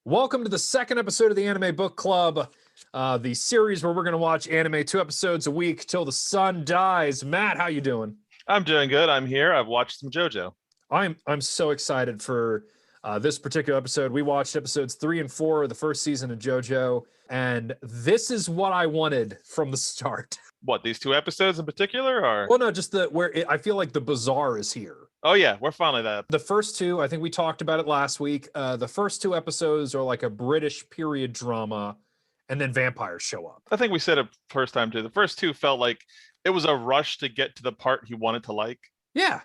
Welcome to the second episode of the Anime Book Club, the series where we're going to watch anime 2 episodes a week till the sun dies. Matt, how you doing? I'm doing good. I'm here. I've watched some JoJo. I'm so excited for this particular episode. We watched episodes 3 and 4 of the first season of JoJo, and this is what I wanted from the start. What, these two episodes in particular, or? Well, no, just I feel like the bazaar is here. Oh yeah, we're finally that. The first two, I think we talked about it last week. The first 2 episodes are like a British period drama, and then vampires show up. I think we said it first time too. The first two felt like it was a rush to get to the part he wanted to like. Yeah.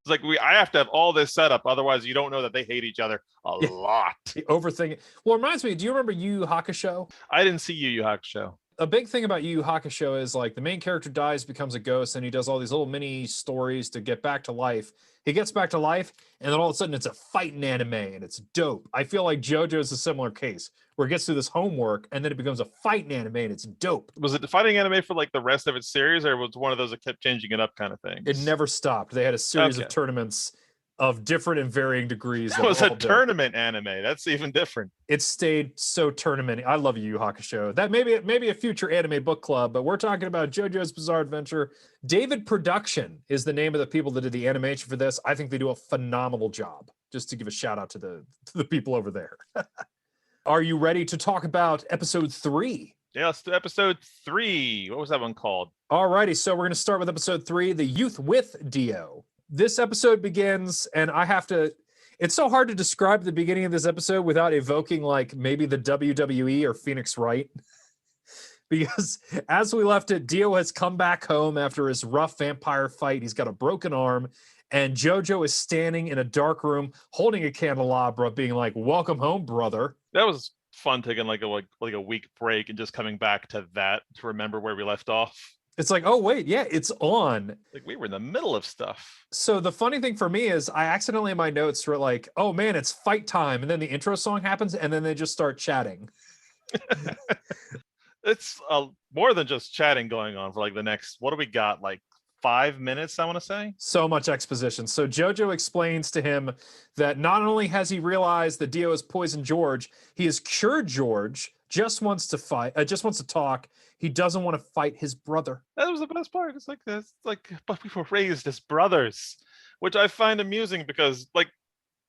It's like I have to have all this set up, otherwise you don't know that they hate each other a lot. The overthinking. Well, it reminds me, do you remember Yu Yu Hakusho? I didn't see Yu Yu Hakusho. A big thing about Yu Yu Hakusho is like the main character dies, becomes a ghost, and he does all these little mini stories to get back to life. He gets back to life, and then all of a sudden it's a fighting anime, and it's dope. I feel like JoJo's a similar case, where it gets through this homework, and then it becomes a fighting anime, and it's dope. Was it the fighting anime for like the rest of its series, or was it one of those that kept changing it up kind of thing? It never stopped. They had a series of tournaments of different and varying degrees. That was a tournament anime. That's even different. It stayed so tournament. I love Yu Yu Hakusho. That maybe a future anime book club, but we're talking about JoJo's Bizarre Adventure. David Production is the name of the people that did the animation for this. I think they do a phenomenal job. Just to give a shout out to the people over there. Are you ready to talk about episode 3? Yeah, let's do episode 3. What was that one called? Alrighty, so we're going to start with episode 3, The Youth with Dio. This episode begins, and it's so hard to describe the beginning of this episode without evoking like maybe the WWE or Phoenix Wright. Because as we left it, Dio has come back home after his rough vampire fight. He's got a broken arm, and JoJo is standing in a dark room holding a candelabra being like, "Welcome home, brother." That was fun, taking like a week break and just coming back to that to remember where we left off. It's like, oh, wait, yeah, it's on. Like we were in the middle of stuff. So the funny thing for me is I accidentally in my notes were like, oh, man, it's fight time. And then the intro song happens and then they just start chatting. It's more than just chatting going on for like the next, what do we got? Like 5 minutes, I want to say. So much exposition. So JoJo explains to him that not only has he realized that Dio has poisoned George, he has cured George, just wants to fight, just wants to talk. He doesn't want to fight his brother. That was the best part. It's like this, like, but we were raised as brothers, which I find amusing because, like,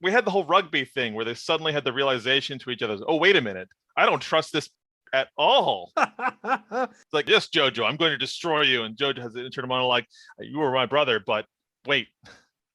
we had the whole rugby thing where they suddenly had the realization to each other, oh, wait a minute, I don't trust this at all. It's like, yes, JoJo, I'm going to destroy you. And JoJo has an internal monologue, you were my brother, but wait,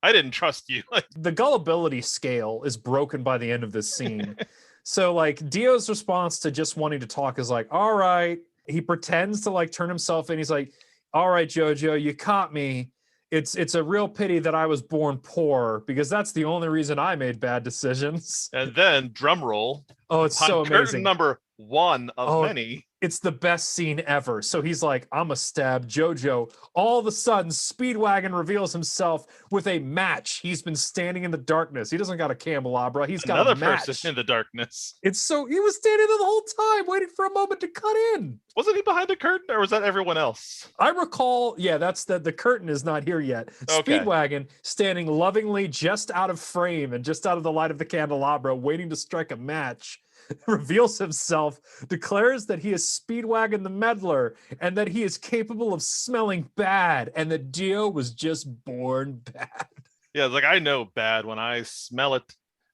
I didn't trust you. The gullibility scale is broken by the end of this scene. So, like, Dio's response to just wanting to talk is like, all right. He pretends to like turn himself in. He's like, all right, JoJo, you caught me. It's a real pity that I was born poor because that's the only reason I made bad decisions. And then drum roll. Oh, it's so amazing. Curtain number 1 of many. It's the best scene ever. So he's like, I'm a stab JoJo. All of a sudden, Speedwagon reveals himself with a match. He's been standing in the darkness. He doesn't got a candelabra. He's got another a match. person in the darkness. He was standing there the whole time waiting for a moment to cut in. Wasn't he behind the curtain, or was that everyone else? I recall, yeah, that's the curtain is not here yet. Okay. Speedwagon standing lovingly just out of frame and just out of the light of the candelabra, waiting to strike a match. Reveals himself, declares that he is Speedwagon the meddler, and that he is capable of smelling bad, and that Dio was just born bad. Yeah, it's like, I know bad when I smell it.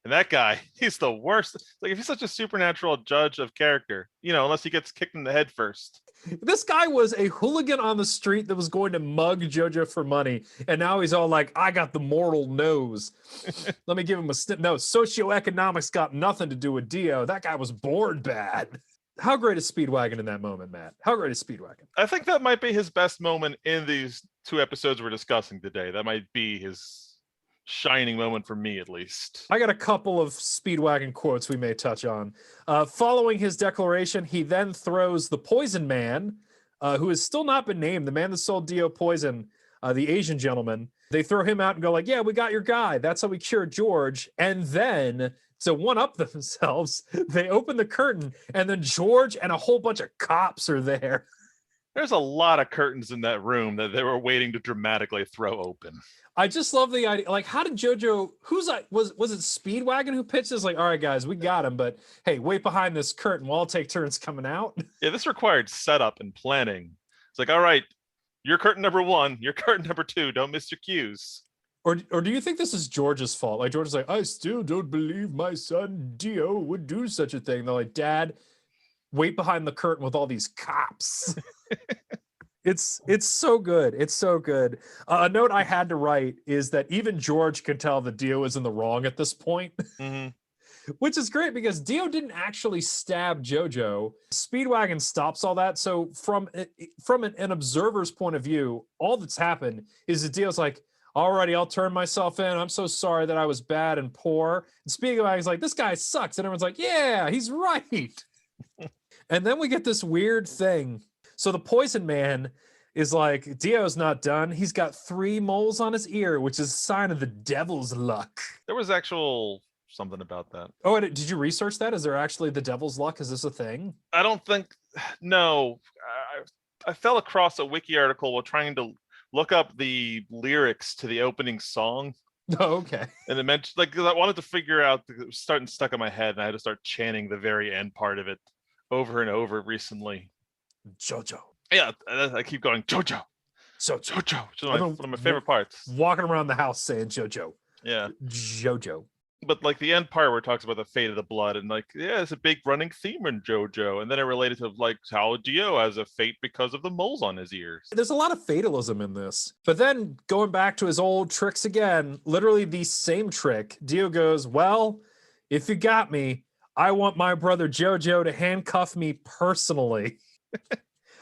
And that guy, he's the worst. Like, if he's such a supernatural judge of character, unless he gets kicked in the head first. This guy was a hooligan on the street that was going to mug JoJo for money. And now he's all like, I got the mortal nose. Let me give him a snip. No, socioeconomics got nothing to do with Dio. That guy was born bad. How great is Speedwagon in that moment, Matt? How great is Speedwagon? I think that might be his best moment in these 2 episodes we're discussing today. That might be his shining moment for me, at least. I got a couple of Speedwagon quotes we may touch on. Following his declaration, he then throws the Poison Man, who has still not been named, the man that sold Dio poison, the Asian gentleman. They throw him out and go like, yeah, we got your guy. That's how we cured George. And then, to one-up themselves, they open the curtain, and then George and a whole bunch of cops are there. There's a lot of curtains in that room that they were waiting to dramatically throw open. I just love the idea. Like, how did JoJo? Was it Speedwagon who pitched this? Like, all right, guys, we got him, but hey, wait behind this curtain. We'll all take turns coming out. Yeah, this required setup and planning. It's like, all right, you're curtain number 1, you're curtain number 2. Don't miss your cues. Or do you think this is George's fault? Like, George is like, I still don't believe my son Dio would do such a thing. They're like, Dad, wait behind the curtain with all these cops. It's so good. It's so good. A note I had to write is that even George can tell that Dio is in the wrong at this point, which is great because Dio didn't actually stab JoJo. Speedwagon stops all that. So from an observer's point of view, all that's happened is that Dio's like, alrighty, I'll turn myself in. I'm so sorry that I was bad and poor. And Speedwagon's like, this guy sucks. And everyone's like, yeah, he's right. And then we get this weird thing. So the Poison Man is like, Dio's not done. He's got 3 moles on his ear, which is a sign of the devil's luck. There was actual something about that. Oh, and did you research that? Is there actually the devil's luck? Is this a thing? I don't think, no. I fell across a wiki article while trying to look up the lyrics to the opening song. Oh, okay. And it meant, like, because I wanted to figure out, it was starting stuck in my head, and I had to start chanting the very end part of it over and over recently. JoJo. Yeah, I keep going, JoJo. So JoJo. Which is one of my favorite parts. Walking around the house saying JoJo. Yeah. JoJo. But like the end part where it talks about the fate of the blood, and like, yeah, it's a big running theme in JoJo. And then it related to like how Dio has a fate because of the moles on his ears. There's a lot of fatalism in this. But then going back to his old tricks again, literally the same trick, Dio goes, well, if you got me, I want my brother JoJo to handcuff me personally.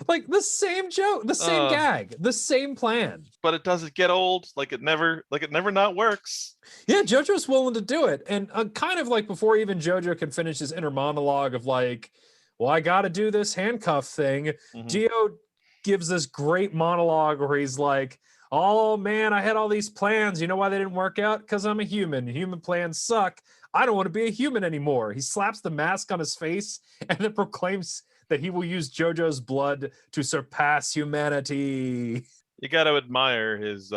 Like the same joke, the same gag, the same plan. But it doesn't get old. Like it never not works. Yeah, JoJo's willing to do it. And kind of like before even JoJo can finish his inner monologue of like, well, I got to do this handcuff thing. Dio gives this great monologue where he's like, oh man, I had all these plans. You know why they didn't work out? Because I'm a human. Human plans suck. I don't want to be a human anymore. He slaps the mask on his face and then proclaims that he will use JoJo's blood to surpass humanity. You got to admire his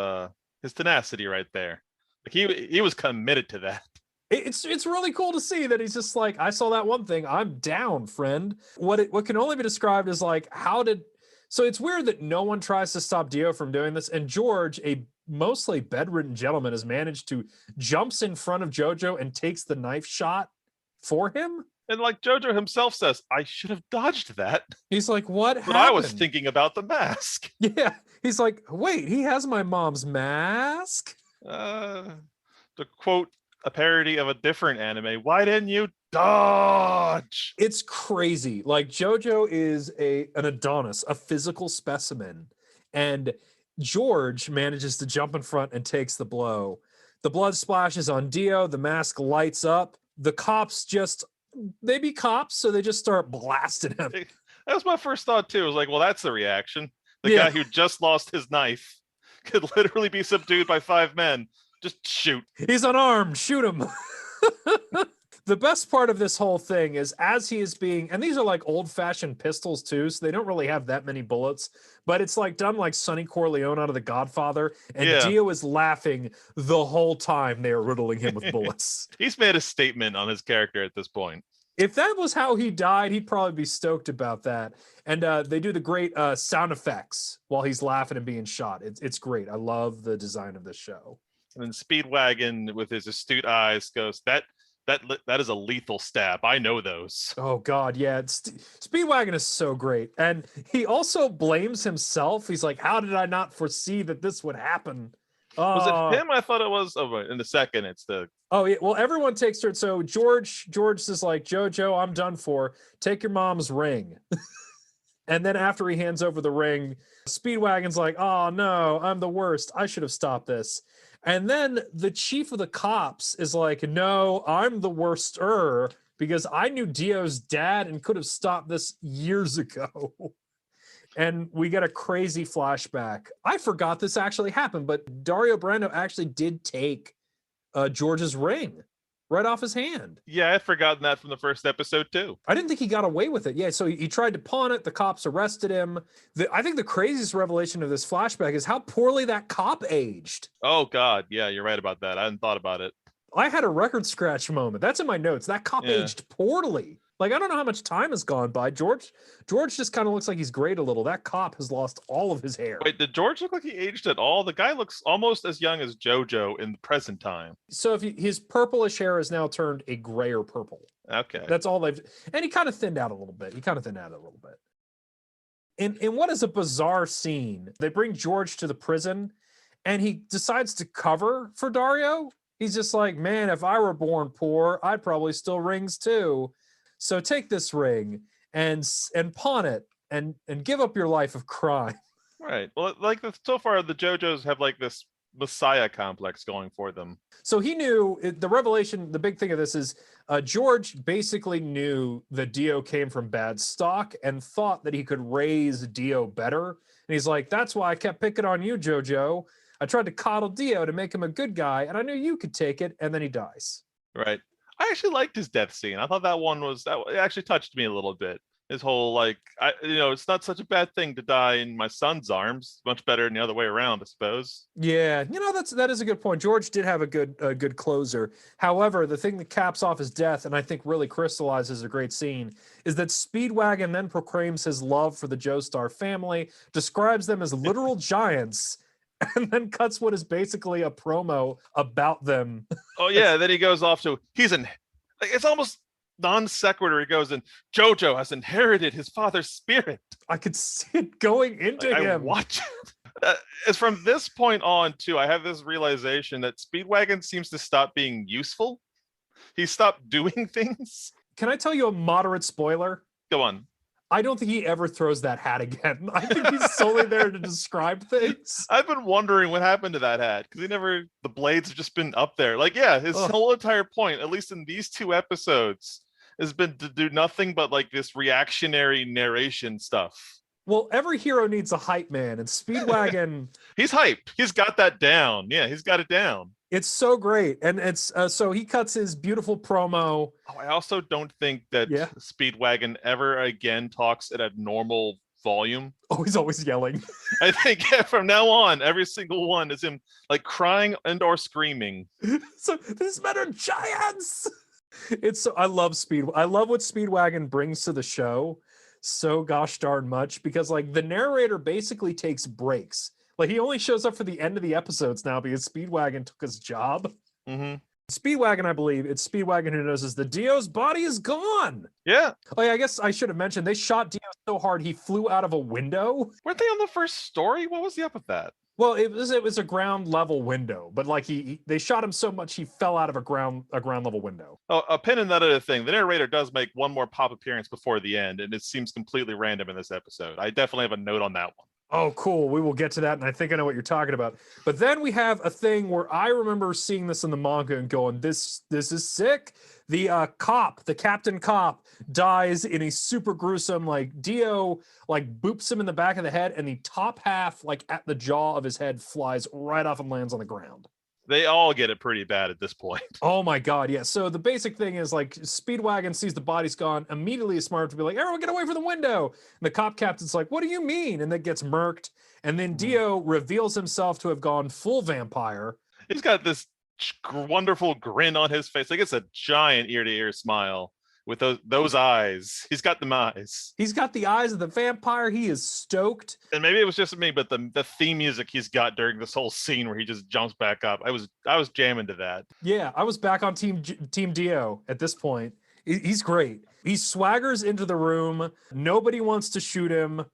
tenacity right there. Like he was committed to that. It's really cool to see that he's just like, I saw that one thing. I'm down, friend. What can only be described as like, so it's weird that no one tries to stop Dio from doing this. And George, a mostly bedridden gentleman, has managed to jumps in front of JoJo and takes the knife shot for him. And like JoJo himself says, I should have dodged that. He's like, what happened? But I was thinking about the mask. Yeah. He's like, wait, he has my mom's mask? To quote a parody of a different anime, why didn't you dodge? It's crazy. Like JoJo is an Adonis, a physical specimen. And George manages to jump in front and takes the blow. The blood splashes on Dio. The mask lights up. The cops they be cops, so they just start blasting him. That was my first thought too. I was like, well, that's the reaction. The guy who just lost his knife could literally be subdued by 5 men. Just shoot. He's unarmed. Shoot him. The best part of this whole thing is as he is being, and these are like old-fashioned pistols too, so they don't really have that many bullets, but it's like done like Sonny Corleone out of The Godfather, and Dio is laughing the whole time they are riddling him with bullets. He's made a statement on his character at this point. If that was how he died, he'd probably be stoked about that. And they do the great sound effects while he's laughing and being shot. It's great. I love the design of this show. And then Speedwagon with his astute eyes goes, that is a lethal stab. I know those. Oh God, yeah. Speedwagon is so great. And he also blames himself. He's like, how did I not foresee that this would happen? Was it him? I thought it was. Oh, in the second, it's the. Oh yeah. Well, everyone takes turns. So George is like, JoJo, I'm done for. Take your mom's ring. And then after he hands over the ring, Speedwagon's like, oh no, I'm the worst. I should have stopped this. And then the chief of the cops is like, no, I'm the worster because I knew Dio's dad and could have stopped this years ago. And we get a crazy flashback. I forgot this actually happened, but Dario Brando actually did take George's ring. right off his hand. Yeah, I'd forgotten that from the first episode too. I didn't think he got away with it. Yeah, so he tried to pawn it. The cops arrested him. I think the craziest revelation of this flashback is how poorly that cop aged. Oh God, yeah, you're right about that. I hadn't thought about it. I had a record scratch moment. That's in my notes. That cop aged poorly. Like, I don't know how much time has gone by. George just kind of looks like he's grayed a little. That cop has lost all of his hair. Wait, did George look like he aged at all? The guy looks almost as young as JoJo in the present time. So his purplish hair has now turned a grayer purple. Okay. That's all and he kind of thinned out a little bit. In what is a bizarre scene, they bring George to the prison and he decides to cover for Dario. He's just like, man, if I were born poor, I'd probably steal rings too. So take this ring and pawn it and give up your life of crime. Right. Well, like so far, the JoJo's have like this messiah complex going for them. So he knew the revelation. The big thing of this is George basically knew that Dio came from bad stock and thought that he could raise Dio better. And he's like, that's why I kept picking on you, JoJo. I tried to coddle Dio to make him a good guy, and I knew you could take it. And then he dies. Right. I actually liked his death scene. I thought it actually touched me a little bit. His whole like, it's not such a bad thing to die in my son's arms. Much better than the other way around, I suppose. Yeah, that is a good point. George did have a good closer. However, the thing that caps off his death, and I think really crystallizes a great scene, is that Speedwagon then proclaims his love for the Joestar family, describes them as literal giants, and then cuts what is basically a promo about them. Oh yeah, then he goes off to it's almost non sequitur. He goes, and JoJo has inherited his father's spirit. I could see it going into him. I watch it. It's from this point on too, I have this realization that Speedwagon seems to stop being useful. He stopped doing things. Can I tell you a moderate spoiler? Go on. I don't think he ever throws that hat again. I think he's solely there to describe things. I've been wondering what happened to that hat because the blades have just been up there. Like, yeah, his whole entire point, at least in these 2 episodes, has been to do nothing but like this reactionary narration stuff. Well, every hero needs a hype man, and Speedwagon... He's hype. He's got that down. Yeah, he's got it down. It's so great. And it's so he cuts his beautiful promo. Oh, I also don't think that Speedwagon ever again talks at a normal volume. Oh, he's always yelling. I think from now on, every single one is him like crying and or screaming. So these men are giants. I love what Speedwagon brings to the show so gosh darn much, because like the narrator basically takes breaks. Like he only shows up for the end of the episodes now because Speedwagon took his job. Mm-hmm. Speedwagon, I believe, it's Speedwagon who notices the Dio's body is gone. Yeah. Oh yeah, I guess I should have mentioned they shot Dio so hard he flew out of a window. Weren't they on the first story? What was the up with that? Well, it was a ground level window, but like they shot him so much he fell out of a ground level window. Oh, a pin in that other thing. The narrator does make one more pop appearance before the end, and it seems completely random in this episode. I definitely have a note on that one. Oh, cool. We will get to that, and I think I know what you're talking about. But then we have a thing where I remember seeing this in the manga and going, this is sick. The captain cop, dies in a super gruesome, like, Dio, like, boops him in the back of the head, and the top half, like, at the jaw of his head flies right off and lands on the ground. They all get it pretty bad at this point. Oh my God, yeah. So the basic thing is like Speedwagon sees the body's gone, immediately is smart to be like, everyone get away from the window. And the cop captain's like, what do you mean? And then gets murked. And then Dio reveals himself to have gone full vampire. He's got this wonderful grin on his face. Like it's a giant ear-to-ear smile. With those eyes. He's got them eyes. He's got the eyes of the vampire. He is stoked. And maybe it was just me, but the theme music he's got during this whole scene where he just jumps back up. I was jamming to that. Yeah, I was back on Team Dio at this point. He's great. He swaggers into the room. Nobody wants to shoot him.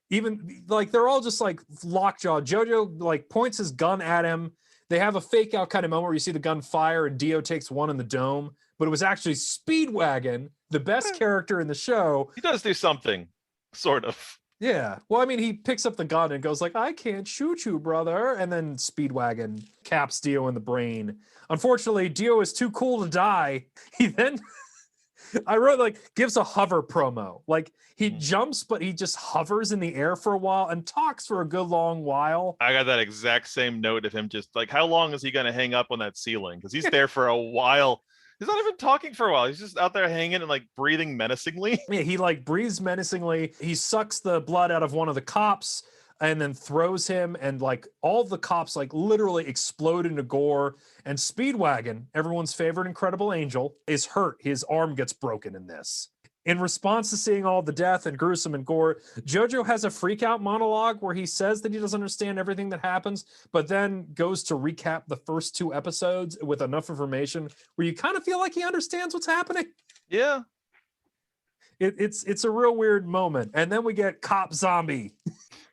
Even like they're all just like lockjaw. JoJo like points his gun at him. They have a fake out kind of moment where you see the gun fire and Dio takes one in the dome. But it was actually Speedwagon, the best character in the show. He does do something, sort of. Yeah. Well, I mean, he picks up the gun and goes like, I can't shoot you, brother. And then Speedwagon caps Dio in the brain. Unfortunately, Dio is too cool to die. He then, I wrote like, gives a hover promo. Like he jumps, but he just hovers in the air for a while and talks for a good long while. I got that exact same note of him just like, how long is he going to hang up on that ceiling? Because he's there for a while. He's not even talking for a while. He's just out there hanging and like breathing menacingly. Yeah, he like breathes menacingly. He sucks the blood out of one of the cops and then throws him, and like all the cops like literally explode into gore. And Speedwagon, everyone's favorite incredible angel, is hurt. His arm gets broken in this. In response to seeing all the death and gruesome and gore, JoJo has a freak out monologue where he says that he doesn't understand everything that happens, but then goes to recap the first 2 episodes with enough information where you kind of feel like he understands what's happening. Yeah. It's a real weird moment. And then we get Cop Zombie.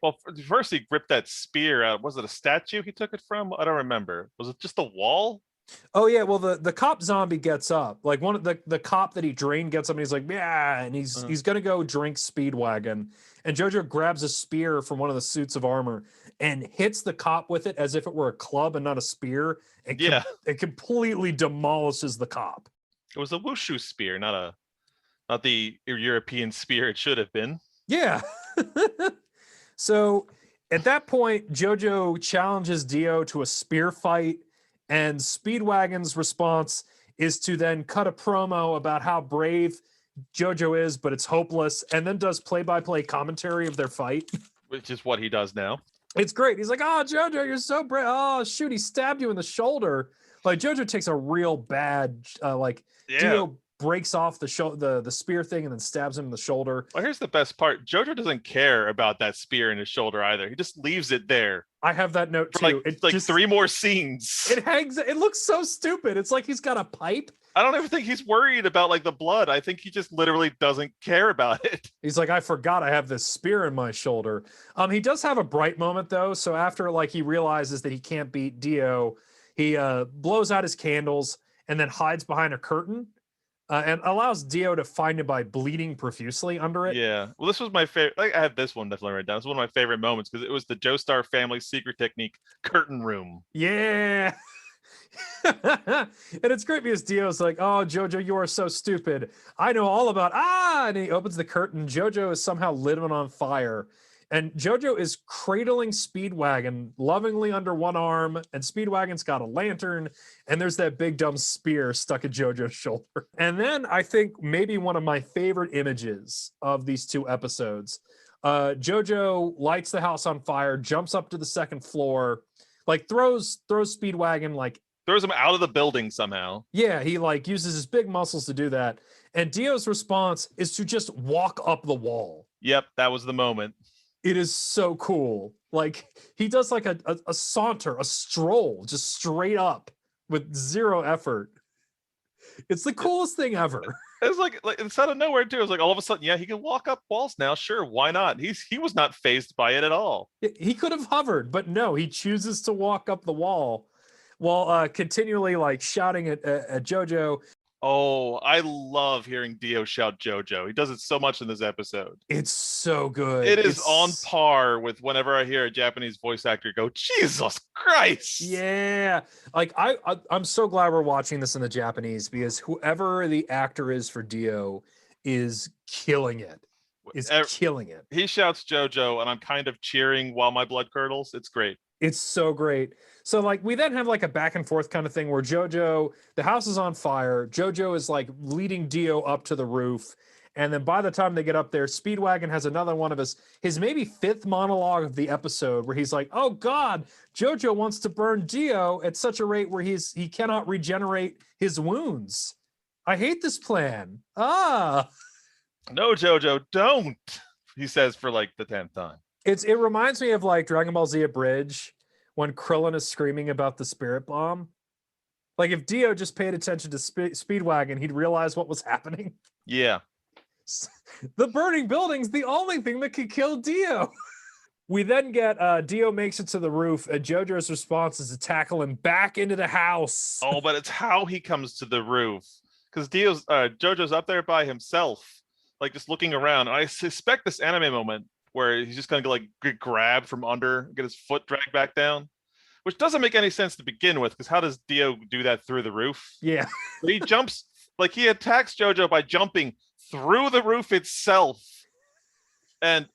Well, first he ripped that spear out. Was it a statue he took it from? I don't remember. Was it just a wall? Oh yeah, well the cop zombie gets up. Like one of the cop that he drained gets up and he's like, yeah, and he's gonna go drink Speedwagon. And JoJo grabs a spear from one of the suits of armor and hits the cop with it as if it were a club and not a spear. And it completely demolishes the cop. It was a wushu spear, not the European spear it should have been. Yeah. So at that point, JoJo challenges Dio to a spear fight, and Speedwagon's response is to then cut a promo about how brave JoJo is, but it's hopeless, and then does play-by-play commentary of their fight. Which is what he does now. It's great. He's like, oh, JoJo, you're so brave. Oh, shoot, he stabbed you in the shoulder. Like, JoJo takes a real bad, Dio breaks off the spear thing and then stabs him in the shoulder. Well, here's the best part. JoJo doesn't care about that spear in his shoulder either. He just leaves it there. I have that note too. It's like just 3 more scenes. It hangs. It looks so stupid. It's like he's got a pipe. I don't even think he's worried about like the blood. I think he just literally doesn't care about it. He's like, I forgot I have this spear in my shoulder. He does have a bright moment though. So after like he realizes that he can't beat Dio, he blows out his candles and then hides behind a curtain. And allows Dio to find him by bleeding profusely under it. Yeah. Well, this was my favorite. Like, I have this one definitely written down. It's one of my favorite moments because it was the Joestar family secret technique curtain room. Yeah. And it's great because Dio's like, oh, JoJo, you are so stupid. I know all about, and he opens the curtain. JoJo is somehow lit on fire. And JoJo is cradling Speedwagon lovingly under one arm, and Speedwagon's got a lantern, and there's that big dumb spear stuck at JoJo's shoulder. And then I think maybe one of my favorite images of these 2 episodes, JoJo lights the house on fire, jumps up to the 2nd floor, like throws Speedwagon, like throws him out of the building somehow. Yeah, he like uses his big muscles to do that. And Dio's response is to just walk up the wall. Yep, that was the moment. It is so cool. Like he does like a saunter, a stroll, just straight up with 0 effort. It's the coolest thing ever. It's like it's out of nowhere too. It's like all of a sudden, yeah, he can walk up walls now. Sure, why not? He was not fazed by it at all. He could have hovered, but no, he chooses to walk up the wall while continually like shouting at JoJo. Oh, I love hearing Dio shout JoJo. He does it so much in this episode. It's so good. It's on par with whenever I hear a Japanese voice actor go, Jesus Christ. Yeah. Like I'm so glad we're watching this in the Japanese because whoever the actor is for Dio is killing it. Killing it. He shouts JoJo and I'm kind of cheering while my blood curdles. It's great. It's so great. So like we then have like a back and forth kind of thing where JoJo, the house is on fire. JoJo is like leading Dio up to the roof. And then by the time they get up there, Speedwagon has another one of his maybe 5th monologue of the episode where he's like, oh God, JoJo wants to burn Dio at such a rate where he cannot regenerate his wounds. I hate this plan. No, JoJo, don't. He says for like the 10th time. It reminds me of like Dragon Ball Z Abridged when Krillin is screaming about the spirit bomb. Like if Dio just paid attention to Speedwagon, he'd realize what was happening. Yeah. The burning building's the only thing that could kill Dio. We then get Dio makes it to the roof, and JoJo's response is to tackle him back into the house. Oh, but it's how he comes to the roof. Because JoJo's up there by himself, like just looking around. And I suspect this anime moment where he's just gonna get grabbed from under, get his foot dragged back down, which doesn't make any sense to begin with, because how does Dio do that through the roof? Yeah. But he jumps, like he attacks JoJo by jumping through the roof itself. And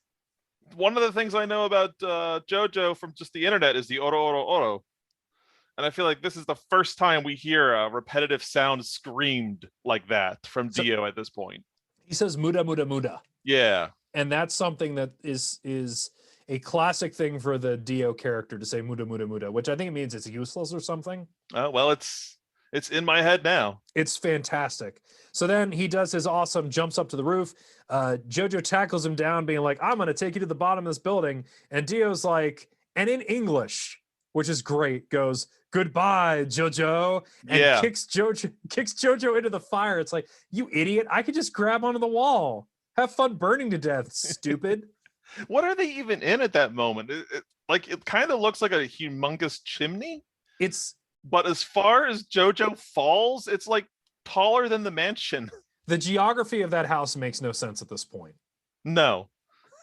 one of the things I know about JoJo from just the internet is the oro oro oro. And I feel like this is the first time we hear a repetitive sound screamed like that from So- Dio at this point. He says "muda muda muda," Yeah. and that's something that is a classic thing for the Dio character to say "muda muda muda," which I think it means it's useless or something. Well, it's in my head now. It's fantastic. So then he does his awesome jumps up to the roof. JoJo tackles him down, being like, "I'm going to take you to the bottom of this building." And Dio's like, and in English, which is great, goes, "Goodbye, JoJo," and Yeah. kicks JoJo into the fire. It's like, you idiot! I could just grab onto the wall. Have fun burning to death, stupid. What are they even in at that moment? It kind of looks like a humongous chimney. It's But as far as JoJo falls, it's like taller than the mansion. the geography of that house makes no sense at this point. No,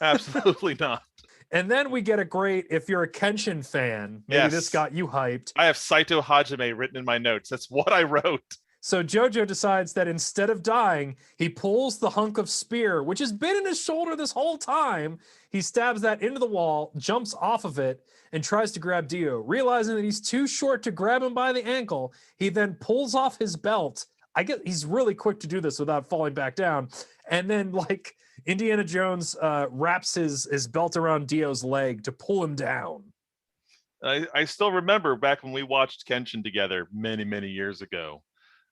absolutely not. And then we get a great, if you're a Kenshin fan, maybe this Yes. got you hyped. I have Saito Hajime written in my notes. That's what I wrote. So JoJo decides that instead of dying, he pulls the hunk of spear, which has been in his shoulder this whole time. He stabs that into the wall, jumps off of it, and tries to grab Dio. Realizing that he's too short to grab him by the ankle, he then pulls off his belt. I guess he's really quick to do this without falling back down. And then, like, Indiana Jones wraps his belt around Dio's leg to pull him down. I still remember back when we watched Kenshin together many, many years ago.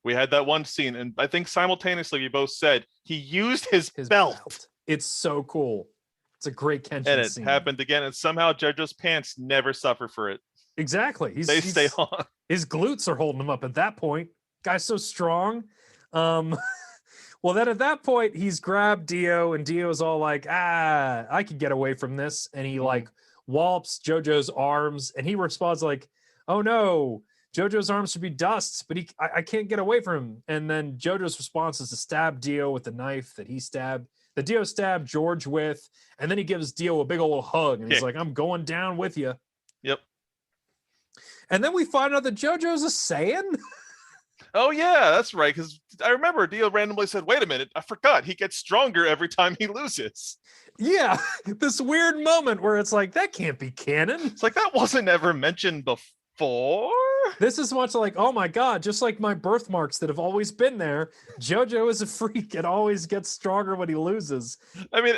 We had that one scene, and I think simultaneously we both said he used his belt. It's so cool. It's a great Kenshin And it scene. happened again, and somehow JoJo's pants never suffer for it. Exactly. They stay on. His glutes are holding him up at that point. Guy's so strong. Well, then at that point, he's grabbed Dio, and Dio's all like, I could get away from this. And he like wallops JoJo's arms, and he responds like, "Oh no, JoJo's arms should be dust, but I can't get away from him." And then JoJo's response is to stab Dio with the knife that Dio stabbed George with. And then he gives Dio a big old hug, and he's like, "I'm going down with you." Yep. And then we find out that JoJo's a Saiyan. Oh yeah, that's right. Because I remember Dio randomly said, "Wait a minute, I forgot. He gets stronger every time he loses." Yeah, this weird moment where it's like, that can't be canon. It's like that wasn't ever mentioned before. This is much like, oh my god, just like my birthmarks that have always been there, JoJo is a freak and always gets stronger when he loses. I mean,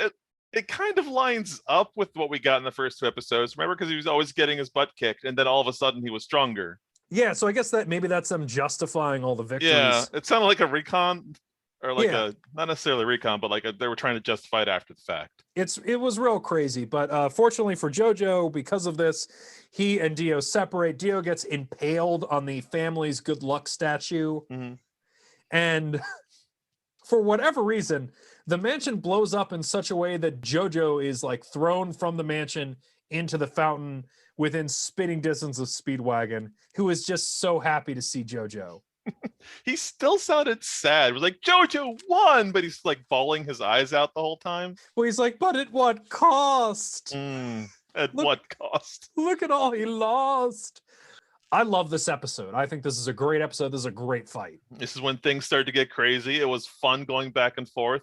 it kind of lines up with what we got in the first two episodes. Remember, because he was always getting his butt kicked, and then all of a sudden he was stronger. Yeah, so I guess that maybe that's them justifying all the victories. Yeah, it sounded like a recon, or like Yeah. not necessarily recon, but like they were trying to justify it after the fact. It was real crazy, but fortunately for JoJo, because of this, he and Dio separate. Dio gets impaled on the family's good luck statue, and for whatever reason, the mansion blows up in such a way that JoJo is like thrown from the mansion into the fountain within spitting distance of Speedwagon, who is just so happy to see JoJo. He still sounded sad. It was like, JoJo won, but he's like bawling his eyes out the whole time. Well, he's like, but at what cost? At what cost? Look at all he lost. I love this episode. I think this is a great episode. This is a great fight. This is when things started to get crazy. It was fun going back and forth.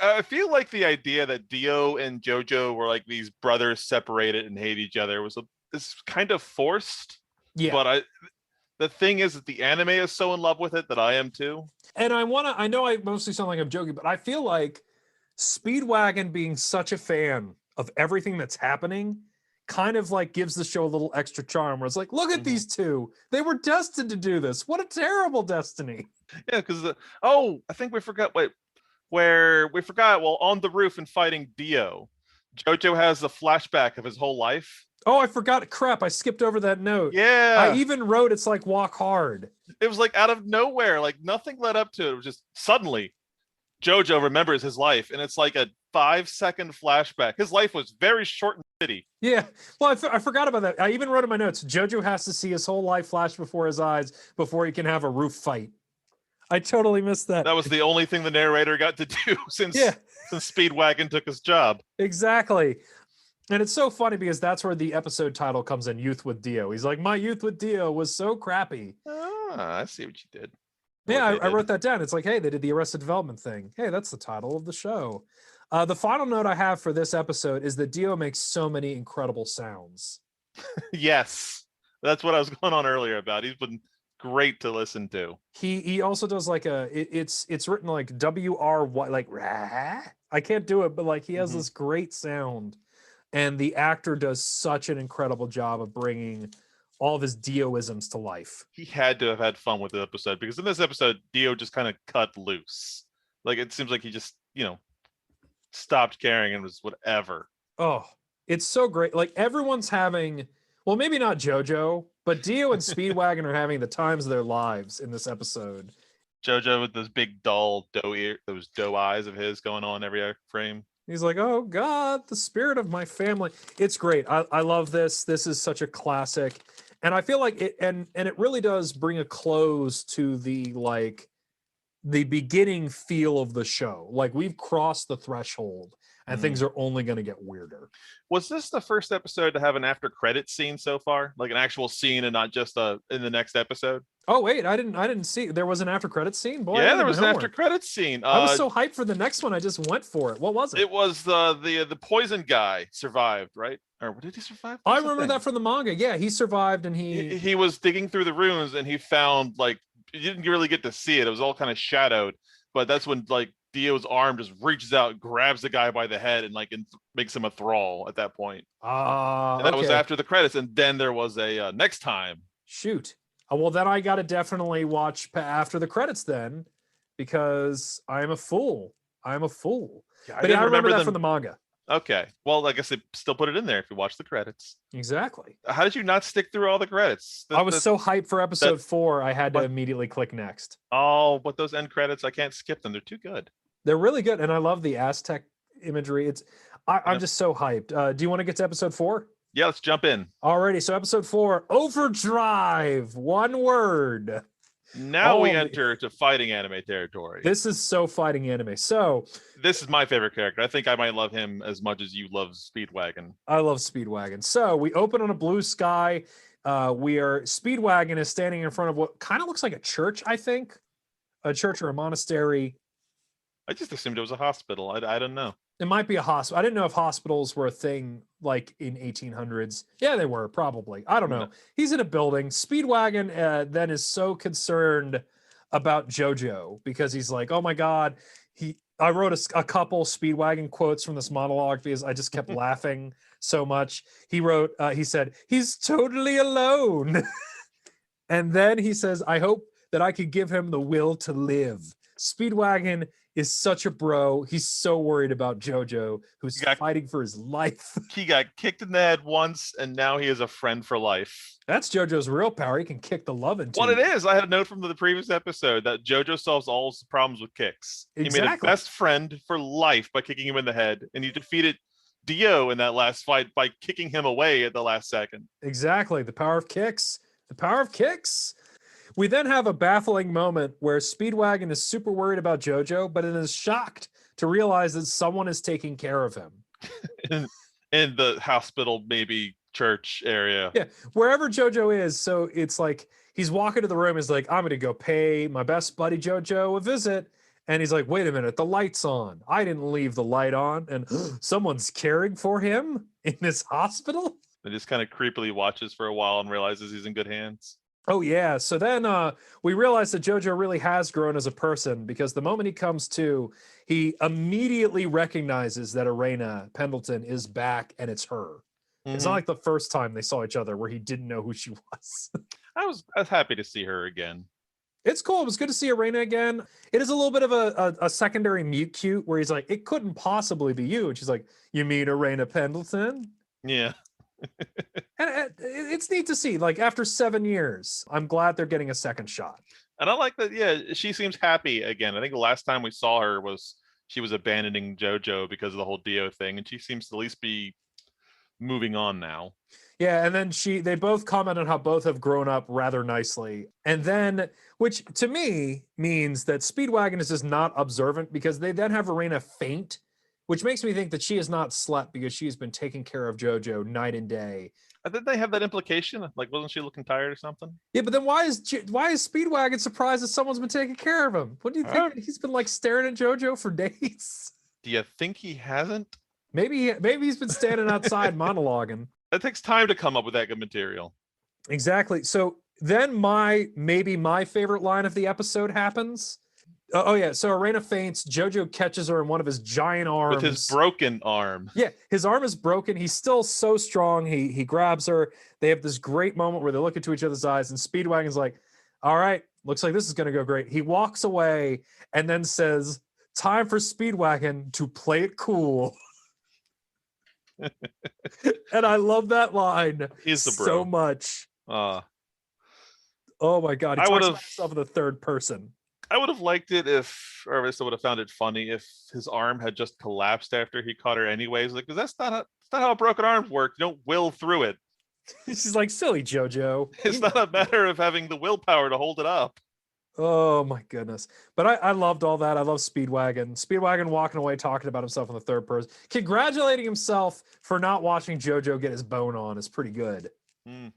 I feel like the idea that Dio and JoJo were like these brothers separated and hate each other was this kind of forced. Yeah. But the thing is that the anime is so in love with it that I am too. And I know I mostly sound like I'm joking, but I feel like Speedwagon being such a fan of everything that's happening kind of like gives the show a little extra charm where it's like, look at these two. They were destined to do this. What a terrible destiny. Yeah, because I think we forgot on the roof and fighting Dio, JoJo has the flashback of his whole life. Oh, I forgot. Crap. I skipped over that note. Yeah. I even wrote it's like Walk Hard. It was like out of nowhere. Like nothing led up to it. It was just suddenly JoJo remembers his life. And it's like a 5-second flashback. His life was very short and shitty. Yeah. Well, I forgot about that. I even wrote in my notes, JoJo has to see his whole life flash before his eyes before he can have a roof fight. I totally missed that. That was the only thing the narrator got to do since Speedwagon took his job. Exactly. And it's so funny because that's where the episode title comes in, Youth with Dio. He's like, my youth with Dio was so crappy. I see what you did. Yeah, I wrote that down. It's like, hey, they did the Arrested Development thing. Hey, that's the title of the show. The final note I have for this episode is that Dio makes so many incredible sounds. Yes. That's what I was going on earlier about. He's been great to listen to. He also does like it's written like WRY, like rah. I can't do it, but like he has this great sound, and the actor does such an incredible job of bringing all of his Dio-isms to life. He had to have had fun with the episode, because in this episode, Dio just kind of cut loose. Like, it seems like he just, stopped caring and was whatever. Oh, it's so great. Like everyone's having, well, maybe not JoJo, but Dio and Speedwagon are having the times of their lives in this episode. JoJo with those big dull those doe eyes of his going on every frame. He's like, oh God, the spirit of my family. It's great. I love this. This is such a classic. And I feel like it, and it really does bring a close to the beginning feel of the show. Like we've crossed the threshold and things are only going to get weirder. Was this the first episode to have an after credits scene so far? Like an actual scene and not just in the next episode? Oh wait, I didn't see. There was an after credits scene. Boy, yeah, there was an after credits scene. I was so hyped for the next one, I just went for it. What was it? It was the poison guy survived, right? Or did he survive? I remember that from the manga. Yeah, he survived, and he was digging through the ruins, and he found, like, you didn't really get to see it. It was all kind of shadowed, but that's when like Dio's arm just reaches out, grabs the guy by the head, and makes him a thrall at that point. And that was after the credits, and then there was a next time. Shoot. Well, then I got to definitely watch after the credits then, because I'm a fool. I'm a fool. Yeah, but I remember that from the manga. Okay. Well, I guess they still put it in there if you watch the credits. Exactly. How did you not stick through all the credits? I was so hyped for episode 4, I had to immediately click next. Oh, but those end credits, I can't skip them. They're too good. They're really good, and I love the Aztec imagery. I'm just so hyped. Do you want to get to episode 4? Yeah, let's jump in. Alrighty, so episode 4, Overdrive, one word. Now we enter to fighting anime territory. This is so fighting anime. So this is my favorite character. I think I might love him as much as you love Speedwagon. I love Speedwagon. So we open on a blue sky. Speedwagon is standing in front of what kind of looks like a church, I think. A church or a monastery. I just assumed it was a hospital. I don't know. It might be a hospital. I didn't know if hospitals were a thing like in 1800s. Yeah, they were probably. I don't know. He's in a building. Speedwagon then is so concerned about JoJo because he's like, oh my God. I wrote a couple Speedwagon quotes from this monologue because I just kept laughing so much. He said, he's totally alone. And then he says, I hope that I could give him the will to live. Speedwagon is such a bro. He's so worried about JoJo, who's fighting for his life. He got kicked in the head once, and now he is a friend for life. That's JoJo's real power. He can kick the love into what it is. I had a note from the previous episode that JoJo solves all his problems with kicks. Exactly. He made a best friend for life by kicking him in the head, and he defeated Dio in that last fight by kicking him away at the last second. Exactly. The power of kicks. The power of kicks. We then have a baffling moment where Speedwagon is super worried about JoJo, but is shocked to realize that someone is taking care of him. in the hospital, maybe church area. Yeah, wherever JoJo is. So it's like he's walking to the room. He's like, I'm going to go pay my best buddy JoJo a visit. And he's like, wait a minute, the light's on. I didn't leave the light on. And someone's caring for him in this hospital. And just kind of creepily watches for a while and realizes he's in good hands. Oh, yeah. So then we realize that JoJo really has grown as a person because the moment he comes to, he immediately recognizes that Arena Pendleton is back and it's her. Mm-hmm. It's not like the first time they saw each other where he didn't know who she was. I was happy to see her again. It's cool. It was good to see Arena again. It is a little bit of a secondary mute cute where he's like, it couldn't possibly be you. And she's like, you mean Arena Pendleton? Yeah. And it's neat to see, like, after 7 years, I'm glad they're getting a second shot. And I like that. Yeah, she seems happy again. I think the last time we saw her was she was abandoning JoJo because of the whole Dio thing, and she seems to at least be moving on now. Yeah, and then they both comment on how both have grown up rather nicely. And then, which to me means that Speedwagon is just not observant because they then have Arena faint, which makes me think that she has not slept because she has been taking care of JoJo night and day. Did they have that implication? Like, wasn't she looking tired or something? Yeah, but then why is Speedwagon surprised that someone's been taking care of him? What do you think? He's been like staring at JoJo for days. Do you think he hasn't? Maybe he's been standing outside monologuing. It takes time to come up with that good material. Exactly. So then maybe my favorite line of the episode happens. Oh yeah. So Arena faints. JoJo catches her in one of his giant arms. With his broken arm. Yeah, his arm is broken. He's still so strong. He grabs her. They have this great moment where they look into each other's eyes, and Speedwagon's like, all right, looks like this is gonna go great. He walks away and then says, time for Speedwagon to play it cool. And I love that line He's the bro. so much. Oh my god, he talks about himself in the third person. I would have liked it if, or at least I would have found it funny if his arm had just collapsed after he caught her anyways. Like, because that's not how broken arms work. You don't will through it. She's like, silly JoJo. It's not a matter of having the willpower to hold it up. Oh my goodness. But I loved all that. I love Speedwagon. Speedwagon walking away talking about himself in the third person. Congratulating himself for not watching JoJo get his bone on is pretty good. Mm.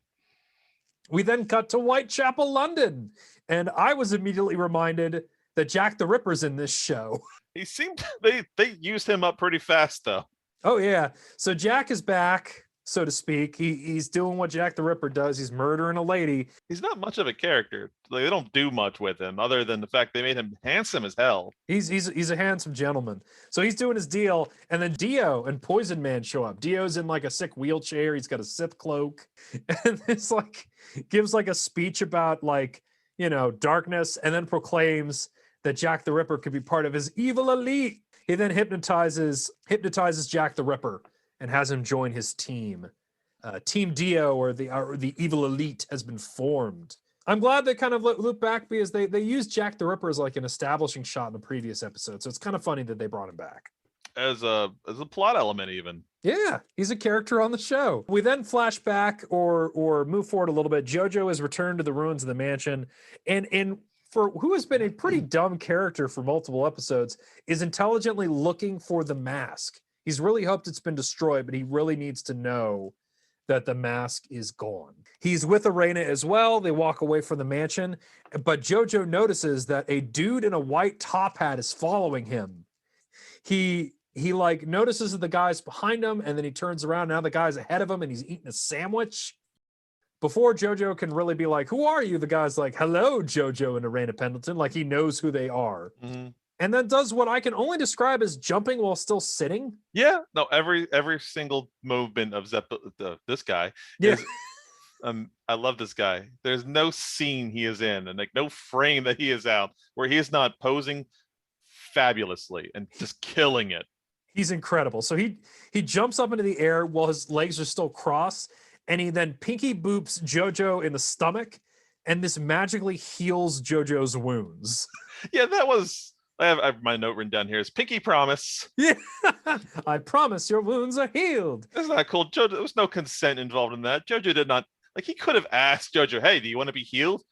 We then cut to Whitechapel, London. And I was immediately reminded that Jack the Ripper's in this show. He seemed, they used him up pretty fast though. Oh yeah. So Jack is back, so to speak. He's doing what Jack the Ripper does. He's murdering a lady. He's not much of a character. Like, they don't do much with him other than the fact they made him handsome as hell. He's a handsome gentleman. So he's doing his deal, and then Dio and Poison Man show up. Dio's in like a sick wheelchair. He's got a Sith cloak, and it's like gives like a speech about like, you know, darkness, and then proclaims that Jack the Ripper could be part of his evil elite. He then hypnotizes Jack the Ripper and has him join his team. Team Dio, or the evil elite, has been formed. I'm glad they kind of loop back because they used Jack the Ripper as like an establishing shot in the previous episode. So it's kind of funny that they brought him back. As a plot element even. Yeah, he's a character on the show. We then flash back or move forward a little bit. JoJo has returned to the ruins of the mansion, and for who has been a pretty dumb character for multiple episodes, is intelligently looking for the mask. He's really hoped it's been destroyed, but he really needs to know that the mask is gone. He's with Arena as well. They walk away from the mansion, but JoJo notices that a dude in a white top hat is following him. He like notices that the guy's behind him, and then he turns around. Now the guy's ahead of him, and he's eating a sandwich. Before JoJo can really be like, who are you? The guy's like, hello, JoJo and Arena Pendleton. Like, he knows who they are. Mm-hmm. And then does what I can only describe as jumping while still sitting. Yeah, no, every single movement of this guy. Yeah. Is, I love this guy. There's no scene he is in, and like no frame that he is out where he is not posing fabulously and just killing it. He's incredible. So he jumps up into the air while his legs are still crossed, and he then pinky boops JoJo in the stomach, and this magically heals JoJo's wounds. Yeah, that was. I have my note written down here is pinky promise. Yeah, I promise your wounds are healed. That's not cool. JoJo, there was no consent involved in that. JoJo did not, like, he could have asked JoJo, hey, do you want to be healed?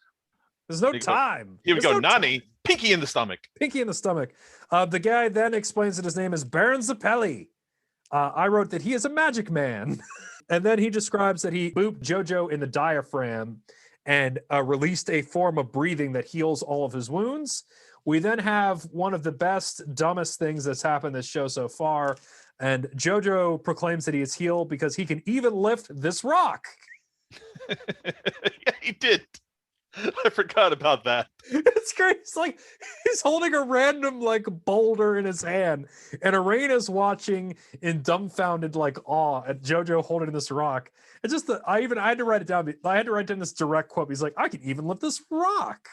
There's no time. He would go, Nani, pinky in the stomach. Pinky in the stomach. The guy then explains that his name is Baron Zappelli. I wrote that he is a magic man. And then he describes that he booped JoJo in the diaphragm and released a form of breathing that heals all of his wounds. We then have one of the best, dumbest things that's happened this show so far. And JoJo proclaims that he is healed because he can even lift this rock. Yeah, he did. I forgot about that. It's great. It's like he's holding a random like boulder in his hand, and Arena's watching in dumbfounded like awe at JoJo holding this rock. It's just that I had to write it down. I had to write down this direct quote. He's like, I can even lift this rock.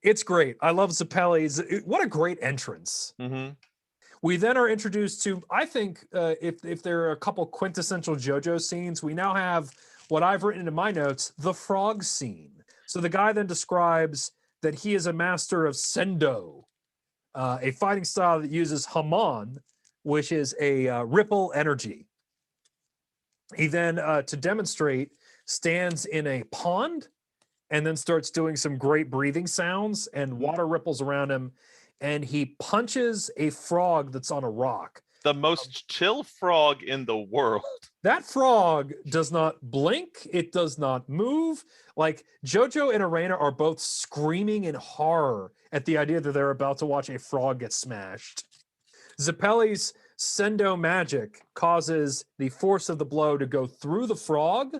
It's great. I love Zappelli's. What a great entrance. Mm-hmm. We then are introduced to, I think, if there are a couple quintessential JoJo scenes, we now have what I've written in my notes, the frog scene. So the guy then describes that he is a master of Sendo, a fighting style that uses Hamon, which is a ripple energy. He then, to demonstrate, stands in a pond and then starts doing some great breathing sounds, and water ripples around him, and he punches a frog that's on a rock. The most chill frog in the world. That frog does not blink. It does not move. Like, JoJo and Arena are both screaming in horror at the idea that they're about to watch a frog get smashed. Zappelli's Sendo magic causes the force of the blow to go through the frog,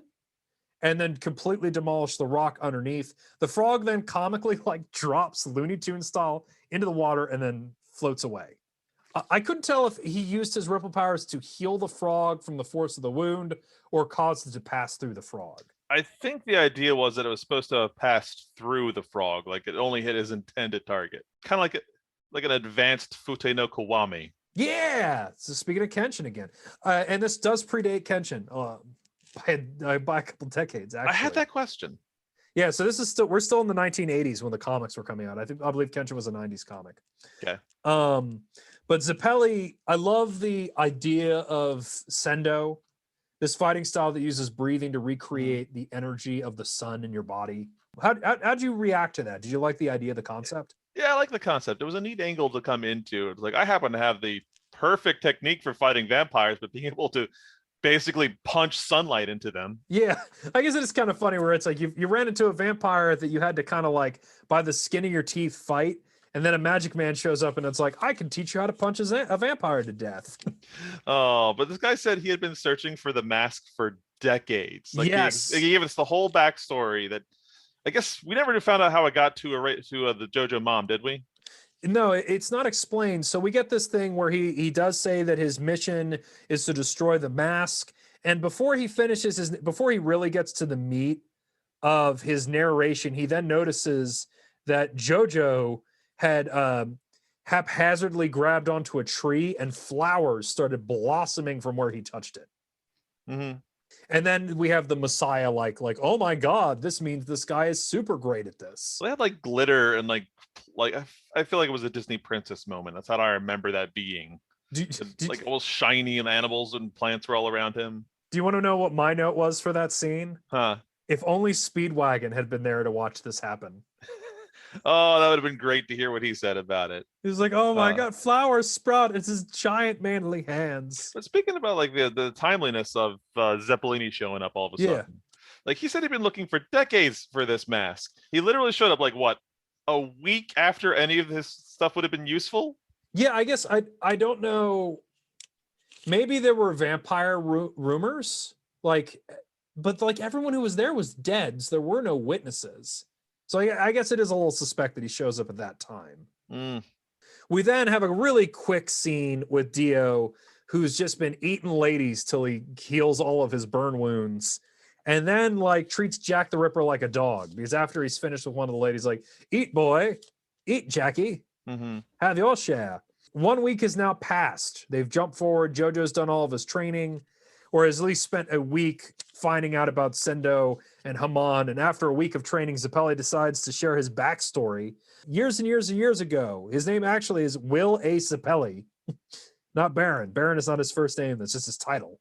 and then completely demolish the rock underneath. The frog then comically like drops Looney Tunes style into the water and then floats away. I couldn't tell if he used his ripple powers to heal the frog from the force of the wound or caused it to pass through the frog. I think the idea was that it was supposed to have passed through the frog, like it only hit his intended target. Kind of like an advanced Fute no Kiwami. Yeah. So speaking of Kenshin again, and this does predate Kenshin by a couple decades. Actually, I had that question. Yeah. So we're still in the 1980s when the comics were coming out. I believe Kenshin was a 90s comic. Okay. But Zeppeli, I love the idea of Sendo, this fighting style that uses breathing to recreate the energy of the sun in your body. How'd you react to that? Did you like the idea, the concept? Yeah, I like the concept. It was a neat angle to come into. It's like I happen to have the perfect technique for fighting vampires, but being able to basically punch sunlight into them. Yeah, I guess it's kind of funny where it's like you ran into a vampire that you had to kind of like by the skin of your teeth fight, and then a magic man shows up and it's like, I can teach you how to punch a vampire to death. Oh, but this guy said he had been searching for the mask for decades. Like yes. he gave us the whole backstory that I guess we never found out how it got to the JoJo mom, did we? No, it's not explained. So we get this thing where he does say that his mission is to destroy the mask. And before he before he really gets to the meat of his narration, he then notices that JoJo had haphazardly grabbed onto a tree and flowers started blossoming from where he touched it. Mm-hmm. And then we have the Messiah like, oh my God, this means this guy is super great at this. They had like glitter and like I feel like it was a Disney princess moment. That's how I remember that being. Like all shiny and animals and plants were all around him. Do you want to know what my note was for that scene? Huh. If only Speedwagon had been there to watch this happen. Oh, that would have been great to hear what he said about it. He was like, oh my God, flowers sprout. It's his giant manly hands. But speaking about like the timeliness of Zeppelini showing up all of a sudden. Like he said he'd been looking for decades for this mask. He literally showed up like what? A week after any of this stuff would have been useful? Yeah, I guess I don't know. Maybe there were vampire rumors, but like everyone who was there was dead, so there were no witnesses. So I guess it is a little suspect that he shows up at that time. Mm. We then have a really quick scene with Dio, who's just been eating ladies till he heals all of his burn wounds. And then like treats Jack the Ripper like a dog, because after he's finished with one of the ladies, like, eat boy, eat Jackie, have your share. 1 week has now passed. They've jumped forward. JoJo's done all of his training, or has at least spent a week finding out about Sendo and Haman. And after a week of training, Zeppeli decides to share his backstory. Years and years and years ago, his name actually is Will A. Zeppeli, not Baron. Baron is not his first name. That's just his title.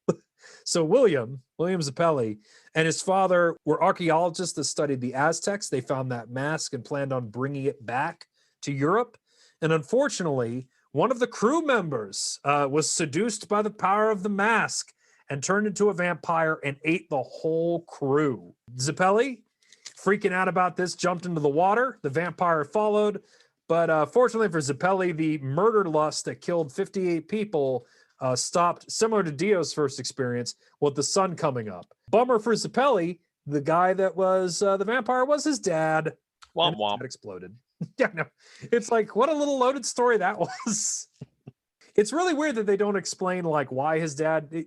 So William Zeppeli, and his father were archaeologists that studied the Aztecs. They found that mask and planned on bringing it back to Europe. And unfortunately, one of the crew members was seduced by the power of the mask and turned into a vampire and ate the whole crew. Zeppeli, freaking out about this, jumped into the water. The vampire followed. But fortunately for Zeppeli, the murder lust that killed 58 people stopped, similar to Dio's first experience, with the sun coming up. Bummer for Zeppeli, the guy that was the vampire was his dad. Womp womp. That exploded. Yeah, no. It's like, what a little loaded story that was. It's really weird that they don't explain like why his dad.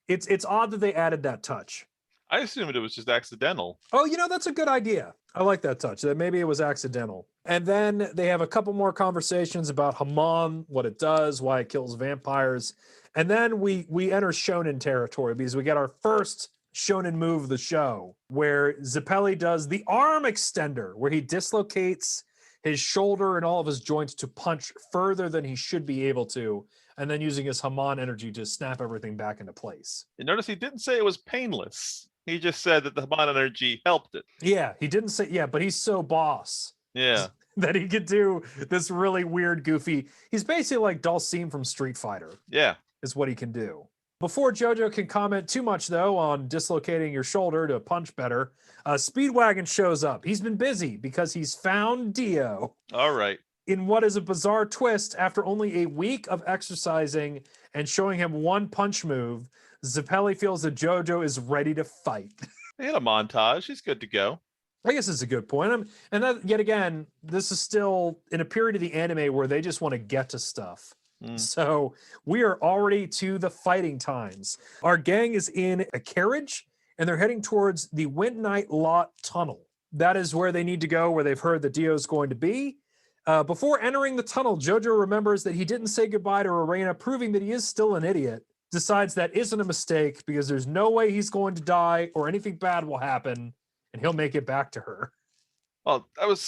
It's odd that they added that touch. I assumed it was just accidental. Oh, that's a good idea. I like that touch, that maybe it was accidental. And then they have a couple more conversations about Haman, what it does, why it kills vampires. And then we enter shonen territory because we get our first shonen move of the show, where Zeppeli does the arm extender, where he dislocates his shoulder and all of his joints to punch further than he should be able to, and then using his Haman energy to snap everything back into place. You notice he didn't say it was painless. He just said that the Haman energy helped it. Yeah, he didn't say, yeah, but he's so boss. Yeah. That he could do this really weird, goofy. He's basically like Dulcine from Street Fighter. Yeah. Is what he can do. Before JoJo can comment too much, though, on dislocating your shoulder to punch better, Speedwagon shows up. He's been busy because he's found Dio. All right. In what is a bizarre twist, after only a week of exercising and showing him one punch move, Zeppeli feels that JoJo is ready to fight. They had a montage. He's good to go. I guess it's a good point. And that, yet again, this is still in a period of the anime where they just want to get to stuff. So we are already to the fighting times. Our gang is in a carriage and they're heading towards the Windnight Lot Tunnel. That is where they need to go, where they've heard that Dio's going to be. Before entering the tunnel, JoJo remembers that he didn't say goodbye to Arena, proving that he is still an idiot. Decides that isn't a mistake because there's no way he's going to die or anything bad will happen, and he'll make it back to her. Well, it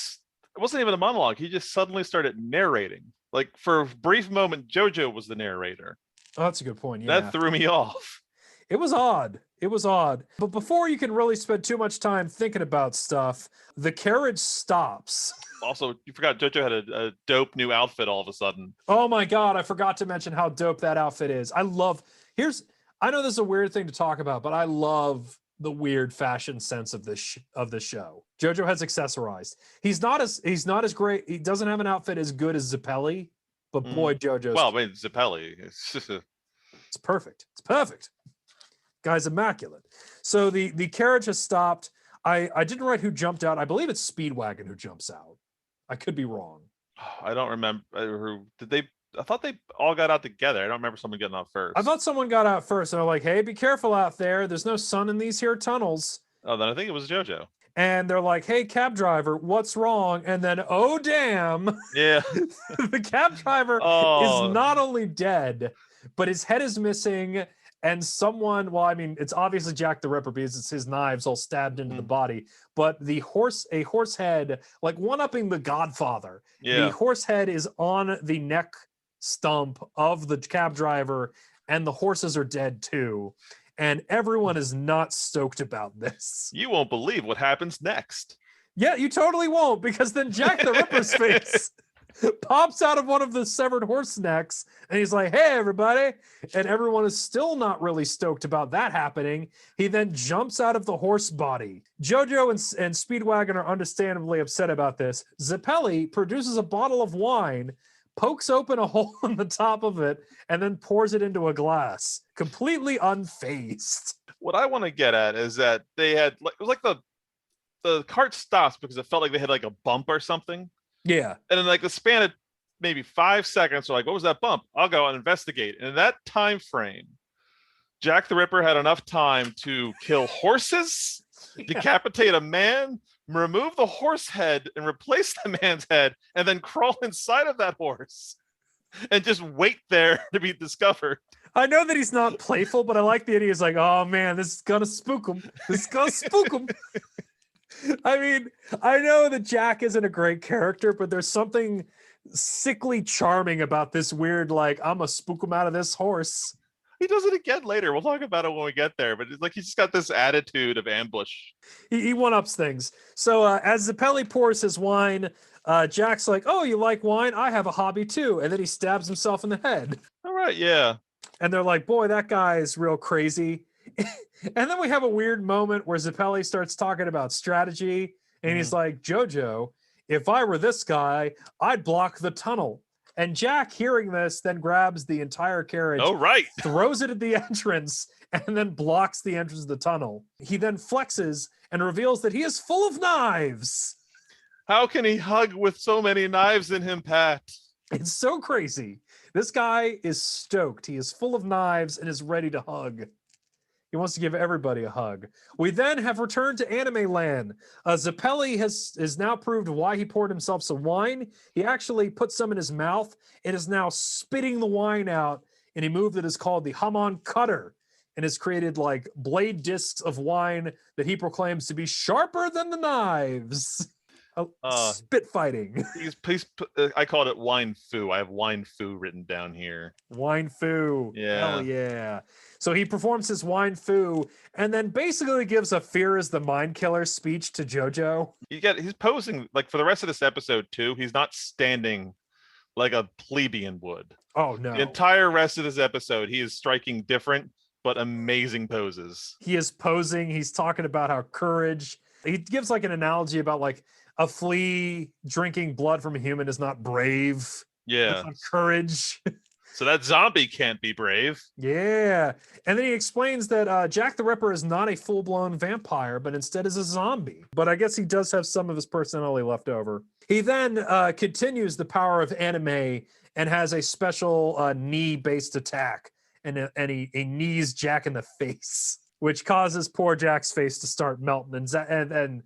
wasn't even a monologue. He just suddenly started narrating. Like for a brief moment, JoJo was the narrator. Oh, that's a good point. Yeah. That threw me off. It was odd. It was odd. But before you can really spend too much time thinking about stuff, the carriage stops. Also, you forgot JoJo had a dope new outfit all of a sudden. Oh my God, I forgot to mention how dope that outfit is. I know this is a weird thing to talk about, but I love the weird fashion sense of this show. JoJo has accessorized. He's not as great. He doesn't have an outfit as good as Zeppeli, but boy, JoJo's. Well, I mean, Zeppeli. It's perfect. It's perfect. Guy's immaculate. So the carriage has stopped. I didn't write who jumped out. I believe it's Speedwagon who jumps out. I could be wrong. I don't remember who did they. I thought they all got out together. I don't remember someone getting out first. I thought someone got out first. And they're like, hey, be careful out there. There's no sun in these here tunnels. Oh, then I think it was JoJo. And they're like, hey, cab driver, what's wrong? And then, oh, damn. Yeah. The cab driver is not only dead, but his head is missing. And someone, well, I mean, it's obviously Jack the Ripper because it's his knives all stabbed into the body. But a horse head, like one-upping the Godfather. Yeah. The horse head is on the neck stump of the cab driver, and the horses are dead too. And everyone is not stoked about this. You won't believe what happens next. Yeah, you totally won't, because then Jack the Ripper's face pops out of one of the severed horse necks, and he's like, hey, everybody. And everyone is still not really stoked about that happening. He then jumps out of the horse body. JoJo and Speedwagon are understandably upset about this. Zeppeli produces a bottle of wine, pokes open a hole in the top of it, and then pours it into a glass, completely unfazed. What I want to get at is that they had, it was like the cart stops because it felt like they had like a bump or something. Yeah. And then like the span of maybe 5 seconds, they're like, what was that bump? I'll go and investigate. And in that time frame, Jack the Ripper had enough time to kill horses, decapitate a man, remove the horse head and replace the man's head, and then crawl inside of that horse and just wait there to be discovered. I know that he's not playful, but I like the idea. He's like, oh man, this is gonna spook him. This is gonna spook him. I mean, I know that Jack isn't a great character, but there's something sickly charming about this weird, like, I'm gonna spook him out of this horse. He does it again later. We'll talk about it when we get there, but it's like he's just got this attitude of ambush. He one-ups things. So as Zeppeli pours his wine, Jack's like, oh, you like wine? I have a hobby too. And then he stabs himself in the head. All right, yeah. And they're like, boy, that guy is real crazy. And then we have a weird moment where Zeppeli starts talking about strategy. And he's like, JoJo, if I were this guy, I'd block the tunnel. And Jack, hearing this, then grabs the entire carriage, throws it at the entrance, and then blocks the entrance of the tunnel. He then flexes and reveals that he is full of knives. How can he hug with so many knives in him, Pat? It's so crazy. This guy is stoked. He is full of knives and is ready to hug. He wants to give everybody a hug. We then have returned to Anime Land. Zeppeli has now proved why he poured himself some wine. He actually put some in his mouth and is now spitting the wine out in a move that is called the Hamon Cutter, and has created like blade discs of wine that he proclaims to be sharper than the knives. Spit fighting. I called it wine foo. I have wine foo written down here. Wine foo. Yeah. Hell yeah. So he performs his wine foo and then basically gives a fear is the mind killer speech to JoJo. He's posing like for the rest of this episode too. He's not standing like a plebeian would. Oh no. The entire rest of this episode, he is striking different but amazing poses. He is posing. He's talking about how courage. He gives like an analogy about like a flea drinking blood from a human is not brave. Yeah. It's not courage. So that zombie can't be brave. Yeah. And then he explains that Jack the Ripper is not a full-blown vampire, but instead is a zombie. But I guess he does have some of his personality left over. He then continues the power of anime and has a special knee-based attack. And he knees Jack in the face, which causes poor Jack's face to start melting. And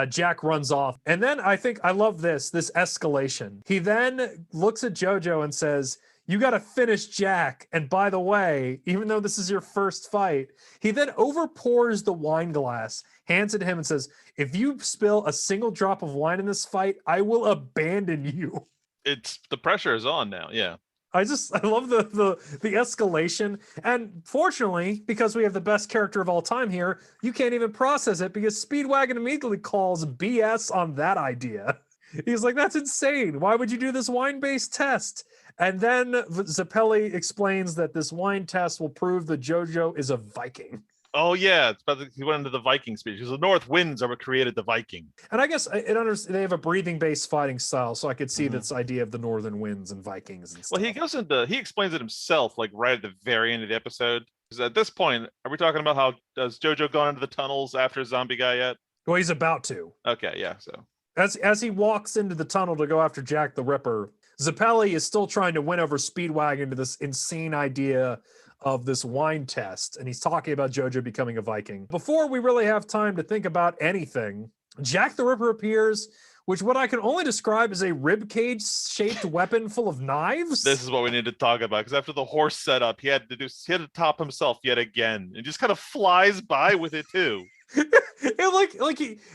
Jack runs off. And then I think I love this escalation. He then looks at JoJo and says, "You got to finish Jack. And by the way, even though this is your first fight," he then overpours the wine glass, hands it to him, and says, "If you spill a single drop of wine in this fight, I will abandon you." It's the pressure is on now. Yeah. I love the escalation. And fortunately, because we have the best character of all time here, you can't even process it because Speedwagon immediately calls BS on that idea. He's like, "That's insane. Why would you do this wine-based test?" And then Zappelli explains that this wine test will prove that JoJo is a Viking. Oh yeah, it's about he went into the Viking speech because the North Winds are what created the Viking. And I guess they have a breathing-based fighting style, so I could see this idea of the Northern Winds and Vikings and stuff. Well, he explains it himself, like right at the very end of the episode. Because at this point, are we talking about how does JoJo gone into the tunnels after Zombie Guy yet? Well, he's about to. Okay, yeah. So as he walks into the tunnel to go after Jack the Ripper, Zappelli is still trying to win over Speedwagon to this insane idea of this wine test, and he's talking about JoJo becoming a Viking. Before we really have time to think about anything, Jack the Ripper appears, which what I can only describe as a ribcage-shaped weapon full of knives. This is what we need to talk about, because after the horse setup, he had to top himself yet again. It just kind of flies by with it too.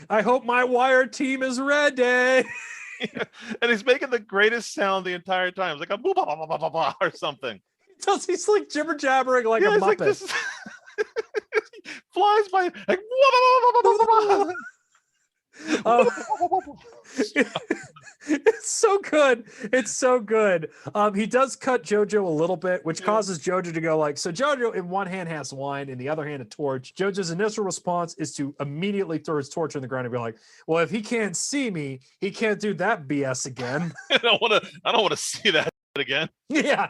I hope my wire team is ready. And he's making the greatest sound the entire time. It's like a boo ba ba ba ba ba or something. He's like jibber jabbering like a Muppet. Like this flies by like it's so good. It's so good. He does cut JoJo a little bit, which causes JoJo to go like, so JoJo in one hand has wine, in the other hand a torch. JoJo's initial response is to immediately throw his torch on the ground and be like, "Well, if he can't see me, he can't do that BS again." I don't want to see that again. Yeah.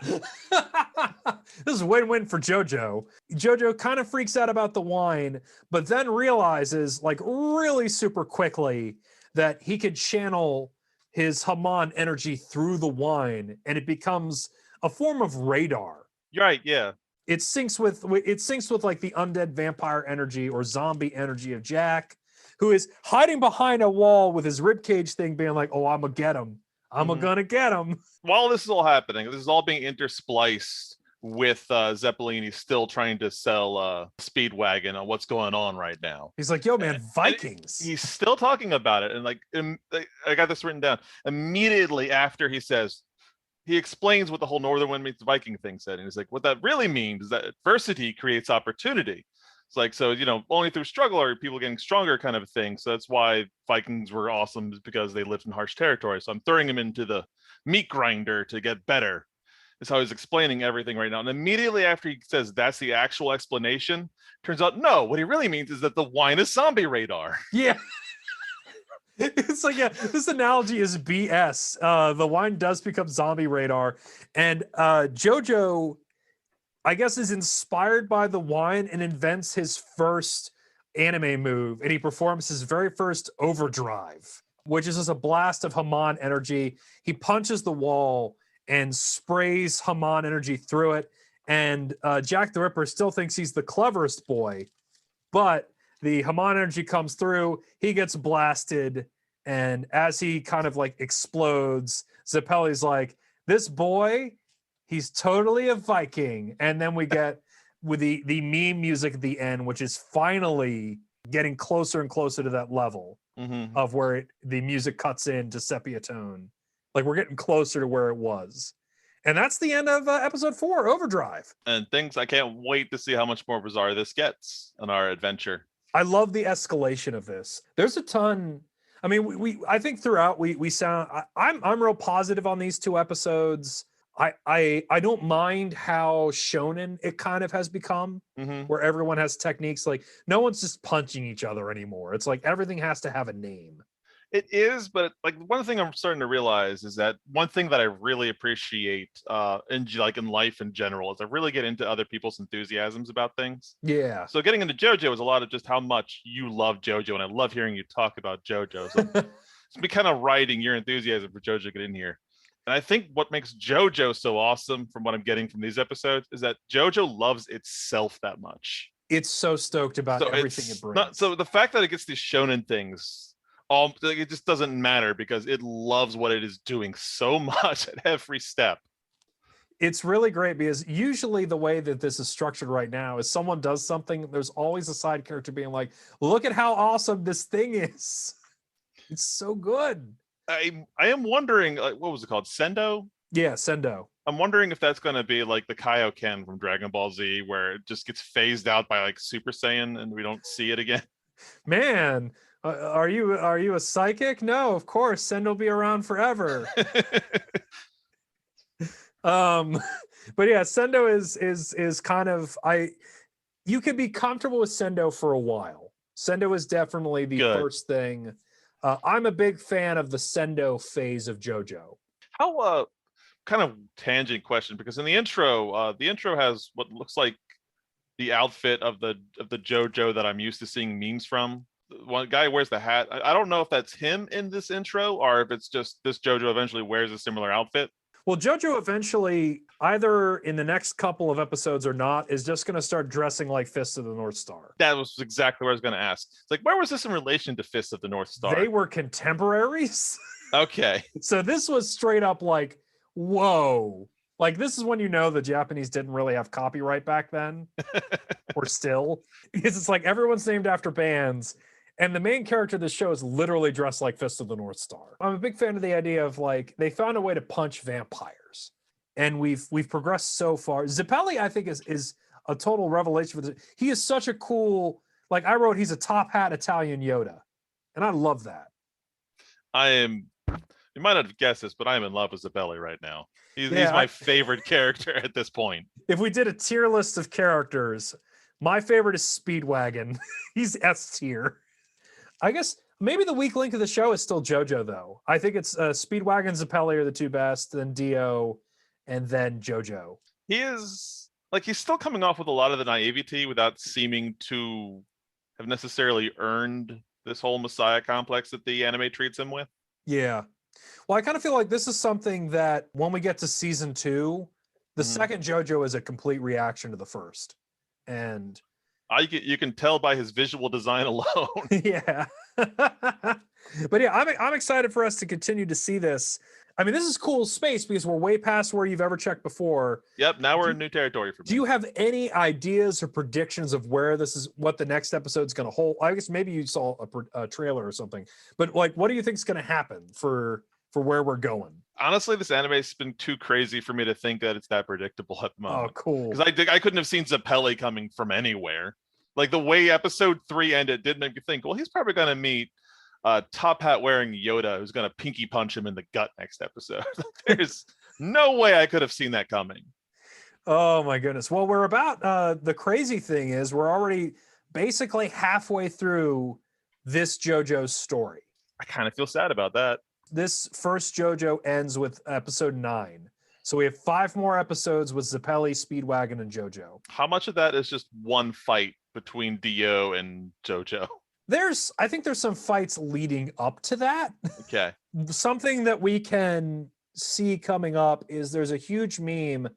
This is win-win for JoJo. JoJo kind of freaks out about the wine, but then realizes like really super quickly that he could channel his Haman energy through the wine, and it becomes a form of radar. You're right, yeah. It syncs with like the undead vampire energy or zombie energy of Jack, who is hiding behind a wall with his ribcage thing being like, "Oh, I'm gonna get him. Gonna get him." While this is all happening, this is all being interspliced with Zeppelini still trying to sell Speedwagon on what's going on right now. He's like, "Yo, man, Vikings." He's still talking about it. And like, I got this written down. Immediately after he explains what the whole Northern Wind meets Viking thing said. And he's like, what that really means is that adversity creates opportunity. It's like, so, only through struggle are people getting stronger kind of a thing. So that's why Vikings were awesome, because they lived in harsh territory. So I'm throwing him into the meat grinder to get better. Is how he's explaining everything right now. And immediately after he says that's the actual explanation, turns out, no, what he really means is that the wine is zombie radar. Yeah. It's like, yeah, this analogy is BS. The wine does become zombie radar. And JoJo, I guess, is inspired by the wine and invents his first anime move. And he performs his very first Overdrive, which is just a blast of Haman energy. He punches the wall and sprays Haman energy through it. And Jack the Ripper still thinks he's the cleverest boy, but the Haman energy comes through, he gets blasted, and as he kind of like explodes, Zappelli's like, "This boy, he's totally a Viking." And then we get with the meme music at the end, which is finally getting closer and closer to that level of where the music cuts in to sepia tone. Like, we're getting closer to where it was. And that's the end of episode 4, Overdrive. And I can't wait to see how much more bizarre this gets on our adventure. I love the escalation of this. There's a ton. I mean, I think throughout we sound. I'm real positive on these 2 episodes. I don't mind how shonen it kind of has become, where everyone has techniques. Like, no one's just punching each other anymore. It's like everything has to have a name. It is, but like one thing I'm starting to realize is that one thing that I really appreciate in life in general is I really get into other people's enthusiasms about things. Yeah. So getting into JoJo is a lot of just how much you love JoJo, and I love hearing you talk about JoJo. So it's me kind of riding your enthusiasm for JoJo get in here. And I think what makes JoJo so awesome from what I'm getting from these episodes is that JoJo loves itself that much. It's so stoked about So everything it it's brings. not so the fact that it gets these shonen things all like, it just doesn't matter because it loves what it is doing so much at every step. It's really great because usually the way that this is structured right now is someone does something, there's always a side character being like, look at how awesome this thing is. It's so good. I am wondering, like, what was it called? Sendo? Yeah, Sendo. I'm wondering if that's going to be like the Kaioken from Dragon Ball Z, where it just gets phased out by like Super Saiyan and we don't see it again. Man, are you a psychic? No, of course. Sendo will be around forever. But yeah, Sendo is kind of you can be comfortable with Sendo for a while. Sendo is definitely the first thing. I'm a big fan of the Sendo phase of JoJo. How kind of tangent question, because in the intro has what looks like the outfit of the JoJo that I'm used to seeing memes from. One guy wears the hat. I don't know if that's him in this intro or if it's just this JoJo eventually wears a similar outfit. Well, JoJo eventually, either in the next couple of episodes or not, is just going to start dressing like Fist of the North Star. That was exactly what I was going to ask. It's like, where was this in relation to Fist of the North Star? They were contemporaries. Okay. So this was straight up like, whoa. Like, this is when you know the Japanese didn't really have copyright back then, or still. Because it's like everyone's named after bands, and the main character of the show is literally dressed like Fist of the North Star. I'm a big fan of the idea of like, they found a way to punch vampires. And we've progressed so far. Zeppeli, I think, is a total revelation for this. He is such a cool, like I wrote, he's a top hat Italian Yoda. And I love that. You might not have guessed this, but I'm in love with Zeppeli right now. He's my favorite character at this point. If we did a tier list of characters, my favorite is Speedwagon. He's S tier. I guess maybe the weak link of the show is still JoJo, though. I think it's Speedwagon and Zeppeli are the two best, then Dio, and then JoJo. He's still coming off with a lot of the naivety without seeming to have necessarily earned this whole Messiah complex that the anime treats him with. Yeah. Well, I kind of feel like this is something that when we get to season 2, the second JoJo is a complete reaction to the first. And you can tell by his visual design alone. Yeah. But yeah, I'm excited for us to continue to see this. I mean, this is cool space because we're way past where you've ever checked before. Yep, now we're in new territory for me. Do you have any ideas or predictions of where what the next episode's going to hold? I guess maybe you saw a trailer or something, but like, what do you think is going to happen for where we're going? Honestly, this anime's been too crazy for me to think that it's that predictable at the moment. Oh, cool. Because I couldn't have seen Zeppeli coming from anywhere. Like the way episode 3 ended did make me think, well, he's probably going to meet top hat wearing Yoda who's going to pinky punch him in the gut next episode. There's no way I could have seen that coming. Oh my goodness. Well, we're about the crazy thing is we're already basically halfway through this JoJo's story. I kind of feel sad about that. This first JoJo ends with episode 9. So we have 5 more episodes with Zeppeli, Speedwagon, and JoJo. How much of that is just one fight between Dio and JoJo? I think there's some fights leading up to that. Okay. Something that we can see coming up is there's a huge meme,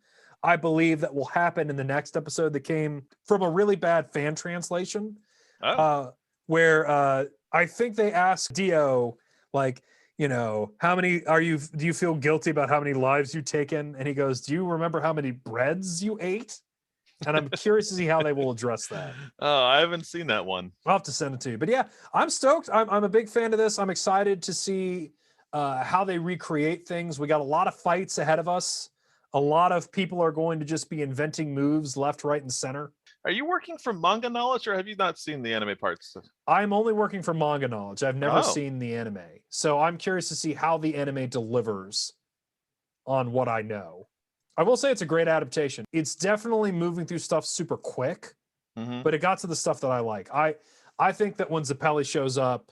I believe, that will happen in the next episode that came from a really bad fan translation. Where I think they asked Dio, like, you know, do you feel guilty about how many lives you've taken? And he goes, do you remember how many breads you ate? And I'm curious to see how they will address that. Oh, I haven't seen that one. I'll have to send it to you. But yeah, I'm stoked. I'm a big fan of this. I'm excited to see how they recreate things. We got a lot of fights ahead of us. A lot of people are going to just be inventing moves left, right, and center. Are you working from manga knowledge or have you not seen the anime parts? I'm only working from manga knowledge. I've never seen the anime. So I'm curious to see how the anime delivers on what I know. I will say it's a great adaptation. It's definitely moving through stuff super quick, but it got to the stuff that I like. I think that when Zeppeli shows up,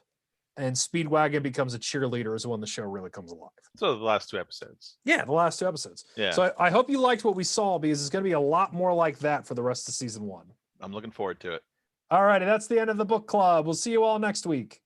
and Speedwagon becomes a cheerleader is when the show really comes alive. So the last 2 episodes. Yeah, the last 2 episodes. Yeah. So I hope you liked what we saw, because it's going to be a lot more like that for the rest of season 1. I'm looking forward to it. All righty, that's the end of the book club. We'll see you all next week.